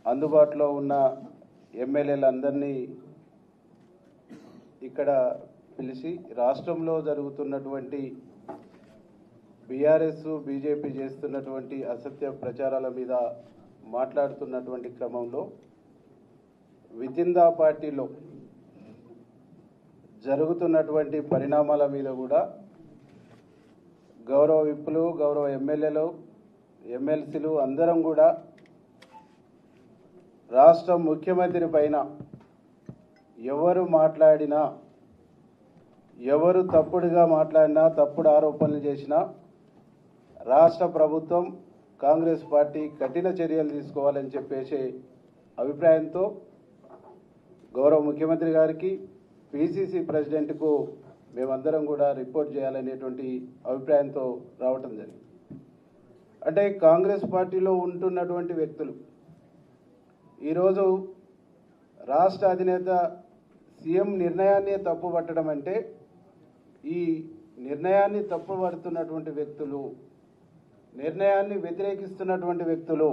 అందుబాటులో ఉన్న ఎమ్మెల్యేలందరినీ ఇక్కడ పిలిచి రాష్ట్రంలో జరుగుతున్నటువంటి బీఆర్ఎస్ బీజేపీ చేస్తున్నటువంటి అసత్య ప్రచారాల మీద మాట్లాడుతున్నటువంటి క్రమంలో వితిన్ ద పార్టీలో జరుగుతున్నటువంటి పరిణామాల మీద కూడా గౌరవ విప్పులు, గౌరవ ఎమ్మెల్యేలు, ఎమ్మెల్సీలు అందరం కూడా రాష్ట్ర ముఖ్యమంత్రి పైన ఎవరు మాట్లాడినా, ఎవరు తప్పుడుగా మాట్లాడినా, తప్పుడు ఆరోపణలు చేసినా రాష్ట్ర ప్రభుత్వం, కాంగ్రెస్ పార్టీ కఠిన చర్యలు తీసుకోవాలని చెప్పేసి అభిప్రాయంతో గౌరవ ముఖ్యమంత్రి గారికి, పిసిసి ప్రెసిడెంట్కు మేమందరం కూడా రిపోర్ట్ చేయాలనేటువంటి అభిప్రాయంతో రావటం జరిగింది. అంటే కాంగ్రెస్ పార్టీలో ఉంటున్నటువంటి వ్యక్తులు ఈరోజు రాష్ట్ర అధినేత సీఎం నిర్ణయాన్ని తప్పుపట్టడం అంటే, ఈ నిర్ణయాన్ని తప్పుపడుతున్నటువంటి వ్యక్తులు, నిర్ణయాన్ని వ్యతిరేకిస్తున్నటువంటి వ్యక్తులు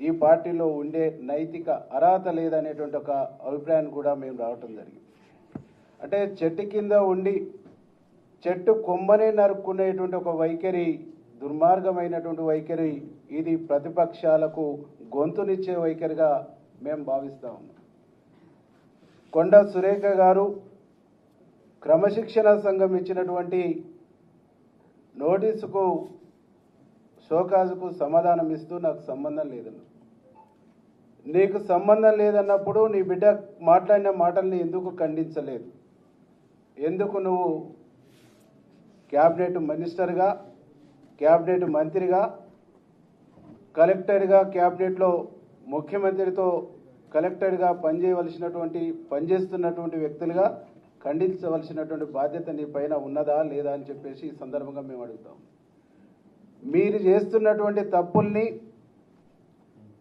ఈ పార్టీలో ఉండే నైతిక అర్హత లేదనేటువంటి ఒక అభిప్రాయాన్ని కూడా మేము రావటం జరిగింది. అంటే చెట్టు కింద ఉండి చెట్టు కొమ్మనే నరుక్కునేటువంటి ఒక వైఖరి, దుర్మార్గమైనటువంటి వైఖరి, ఇది ప్రతిపక్షాలకు గొంతునిచ్చే వైఖరిగా మేము భావిస్తా ఉన్నాం. కొండ సురేఖ గారు క్రమశిక్షణ సంఘం ఇచ్చినటువంటి నోటీసుకు, షోకాజుకు సమాధానం ఇస్తూ నాకు సంబంధం లేదన్న. నీకు సంబంధం లేదన్నప్పుడు నీ బిడ్డ మాట్లాడిన మాటల్ని ఎందుకు ఖండించలేదు? ఎందుకు నువ్వు క్యాబినెట్ మినిస్టర్గా, క్యాబినెట్ మంత్రిగా, కలెక్టర్గా, క్యాబినెట్లో ముఖ్యమంత్రితో కలెక్టర్గా పనిచేస్తున్నటువంటి వ్యక్తులుగా ఖండించవలసినటువంటి బాధ్యత నీ పైన ఉన్నదా లేదా అని చెప్పేసి ఈ సందర్భంగా మేము అడుగుతాం. మీరు చేస్తున్నటువంటి తప్పుల్ని,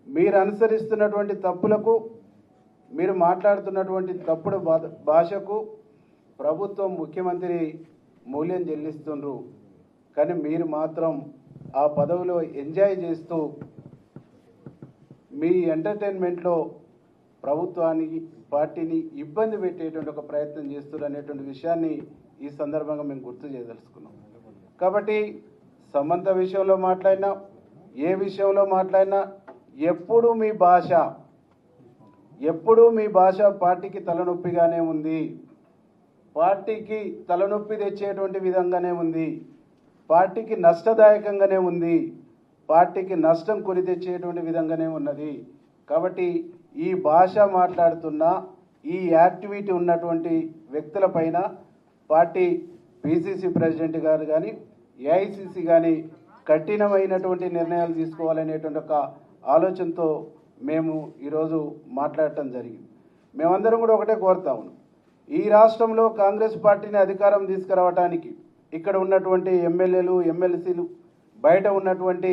మీరు అనుసరిస్తున్నటువంటి తప్పులకు, మీరు మాట్లాడుతున్నటువంటి తప్పుడు భాషకు ప్రభుత్వం, ముఖ్యమంత్రి మూల్యం చెల్లిస్తుండ్రు. కానీ మీరు మాత్రం ఆ పదవిలో ఎంజాయ్ చేస్తూ మీ ఎంటర్టైన్మెంట్లో ప్రభుత్వానికి, పార్టీని ఇబ్బంది పెట్టేటువంటి ఒక ప్రయత్నం చేస్తున్నారు అనేటువంటి విషయాన్ని ఈ సందర్భంగా మేము గుర్తు చేయదలుచుకున్నాం. కాబట్టి సమంత విషయంలో మాట్లాడినా, ఏ విషయంలో మాట్లాడినా ఎప్పుడూ మీ భాష పార్టీకి తలనొప్పిగానే ఉంది, పార్టీకి తలనొప్పి తెచ్చేటువంటి విధంగానే ఉంది, పార్టీకి నష్టదాయకంగానే ఉంది, పార్టీకి నష్టం కొని తెచ్చేటువంటి విధంగానే ఉన్నది. కాబట్టి ఈ భాష మాట్లాడుతున్న, ఈ యాక్టివిటీ ఉన్నటువంటి వ్యక్తులపైన పార్టీ పిసిసి ప్రెసిడెంట్ గారు కానీ, ఏఐసిసి కానీ కఠినమైనటువంటి నిర్ణయాలు తీసుకోవాలనేటువంటి ఒక ఆలోచనతో మేము ఈరోజు మాట్లాడటం జరిగింది. మేమందరం కూడా ఒకటే కోరుతా ఉన్నాం. ఈ రాష్ట్రంలో కాంగ్రెస్ పార్టీని అధికారం తీసుకురావడానికి ఇక్కడ ఉన్నటువంటి ఎమ్మెల్యేలు, ఎమ్మెల్సీలు, బయట ఉన్నటువంటి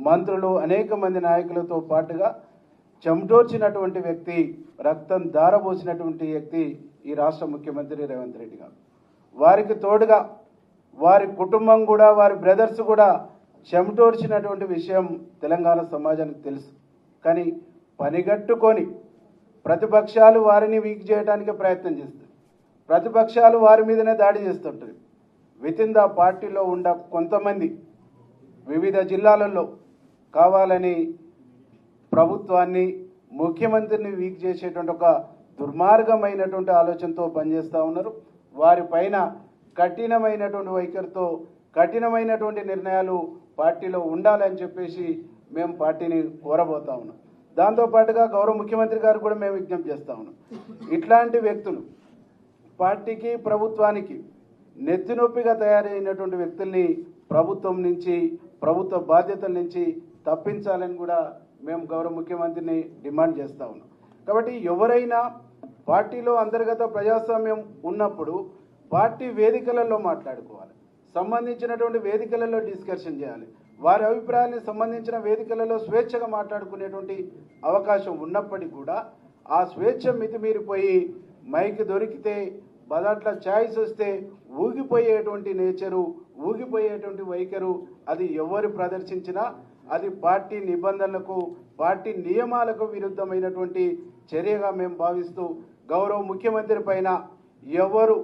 మంత్రులు, అనేక మంది నాయకులతో పాటుగా చెమటోర్చినటువంటి వ్యక్తి, రక్తం ధారపోసినటువంటి వ్యక్తి ఈ రాష్ట్ర ముఖ్యమంత్రి రేవంత్ రెడ్డి గారు. వారికి తోడుగా వారి కుటుంబం కూడా, వారి బ్రదర్స్ కూడా చెమటోర్చినటువంటి విషయం తెలంగాణ సమాజానికి తెలుసు. కానీ పనిగట్టుకొని ప్రతిపక్షాలు వారిని వీక్ చేయడానికి ప్రయత్నం చేస్తాయి, ప్రతిపక్షాలు వారి మీదనే దాడి చేస్తుంటాయి. వితిన్ ద పార్టీలో ఉన్న కొంతమంది వివిధ జిల్లాలలో కావాలని ప్రభుత్వాన్ని, ముఖ్యమంత్రిని వీక్ చేసేటువంటి ఒక దుర్మార్గమైనటువంటి ఆలోచనతో పనిచేస్తూ ఉన్నారు. వారిపైన కఠినమైనటువంటి వైఖరితో, కఠినమైనటువంటి నిర్ణయాలు పార్టీలో ఉండాలని చెప్పేసి మేము పార్టీని కోరబోతా ఉన్నాం. దాంతోపాటుగా గౌరవ ముఖ్యమంత్రి గారు కూడా మేము విజ్ఞప్తి చేస్తూ ఉన్నాం. ఇట్లాంటి వ్యక్తులు పార్టీకి, ప్రభుత్వానికి నెత్తినొప్పిగా తయారైనటువంటి వ్యక్తుల్ని ప్రభుత్వం నుంచి, ప్రభుత్వ బాధ్యతల నుంచి తప్పించాలని కూడా మేము గౌరవ ముఖ్యమంత్రిని డిమాండ్ చేస్తూ ఉన్నాం. కాబట్టి ఎవరైనా పార్టీలో అంతర్గత ప్రజాస్వామ్యం ఉన్నప్పుడు పార్టీ వేదికలలో మాట్లాడుకోవాలి, సంబంధించినటువంటి వేదికలలో డిస్కషన్ చేయాలి, వారి అభిప్రాయాలకు సంబంధించిన వేదికలలో స్వేచ్ఛగా మాట్లాడుకునేటువంటి అవకాశం ఉన్నప్పటికీ కూడా ఆ స్వేచ్ఛ మితిమీరిపోయి మైక్ దొరికితే బదాట్ల ఛాయిస్ వస్తే ఊగిపోయేటువంటి నేచరు, ఊగిపోయేటువంటి వైఖరు అది ఎవరు ప్రదర్శించినా అది పార్టీ నిబంధనలకు పార్టీ నియమాలకు విరుద్ధమైనటువంటి చర్యగా మేము భావిస్తూ గౌరవ ముఖ్యమంత్రి పైన ఎవరు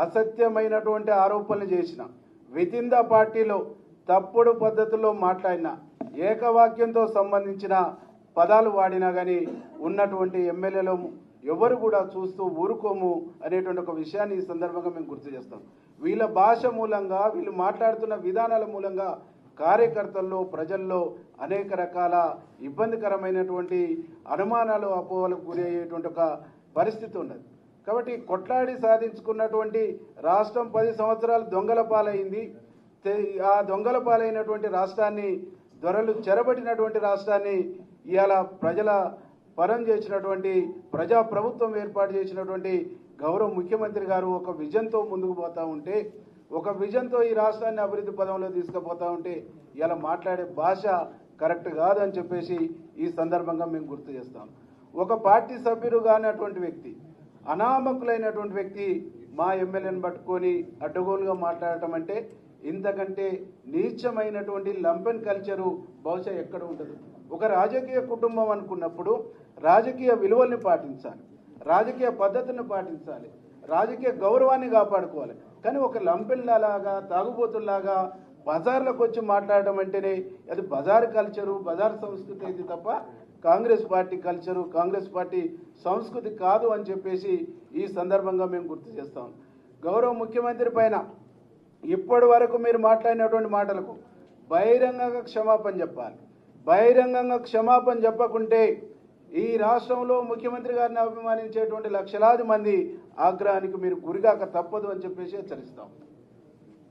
అసత్యమైనటువంటి ఆరోపణలు చేసిన వితిన్ ద పార్టీలో తప్పుడు పద్ధతుల్లో మాట్లాడినా ఏకవాక్యంతో సంబంధించిన పదాలు వాడినా కానీ ఉన్నటువంటి ఎమ్మెల్యేలు ఎవరు కూడా చూస్తూ ఊరుకోము అనేటువంటి ఒక విషయాన్ని ఈ సందర్భంగా మేము గుర్తు చేస్తాం. వీళ్ళ భాష మూలంగా వీళ్ళు మాట్లాడుతున్న విధానాల మూలంగా కార్యకర్తల్లో ప్రజల్లో అనేక రకాల ఇబ్బందికరమైనటువంటి అనుమానాలు అపోహలకు గురి అయ్యేటువంటి ఒక పరిస్థితి ఉన్నది. కాబట్టి కొట్లాడి సాధించుకున్నటువంటి రాష్ట్రం 10 సంవత్సరాలు దొంగల పాలైంది. ఆ దొంగల పాలైనటువంటి రాష్ట్రాన్ని దొరలు చెరబడినటువంటి రాష్ట్రాన్ని ఇవాళ ప్రజల పరం చేసినటువంటి ప్రజా ప్రభుత్వం ఏర్పాటు చేసినటువంటి గౌరవ ముఖ్యమంత్రి గారు ఒక విజన్తో ముందుకు పోతా ఉంటే, ఒక విజన్తో ఈ రాష్ట్రాన్ని అభివృద్ధి పదంలో తీసుకుపోతా ఉంటే ఇలా మాట్లాడే భాష కరెక్ట్ కాదని చెప్పేసి ఈ సందర్భంగా మేము గుర్తు చేస్తాం. ఒక పార్టీ సభ్యుడు కానటువంటి వ్యక్తి, అనామకులైనటువంటి వ్యక్తి మా ఎమ్మెల్యేని పట్టుకొని అడ్డగోలుగా మాట్లాడటం అంటే ఇంతకంటే నీచమైనటువంటి లంపెన్ కల్చరు బహుశా ఎక్కడ ఉండదు. ఒక రాజకీయ కుటుంబం అనుకున్నప్పుడు రాజకీయ విలువల్ని పాటించాలి, రాజకీయ పద్ధతిని పాటించాలి, రాజకీయ గౌరవాన్ని కాపాడుకోవాలి. కానీ ఒక లంపెన్లాగా తాగుబోతుల్లాగా బజార్లకు వచ్చి మాట్లాడడం అంటేనే అది బజార్ కల్చరు, బజార్ సంస్కృతి అయితే తప్ప Congress party culture, Congress party సంస్కృతి కాదు అని చెప్పేసి ఈ సందర్భంగా మేము గుర్తు చేస్తాం. గౌరవ ముఖ్యమంత్రి పైన ఇప్పటి వరకు మీరు మాట్లాడినటువంటి మాటలకు బహిరంగంగా క్షమాపణ చెప్పాలి. బహిరంగంగా క్షమాపణ చెప్పకుంటే ఈ రాష్ట్రంలో ముఖ్యమంత్రి గారిని అభిమానించేటువంటి లక్షలాది మంది ఆగ్రహానికి మీరు గురిగాక తప్పదు అని చెప్పేసి హెచ్చరిస్తాం.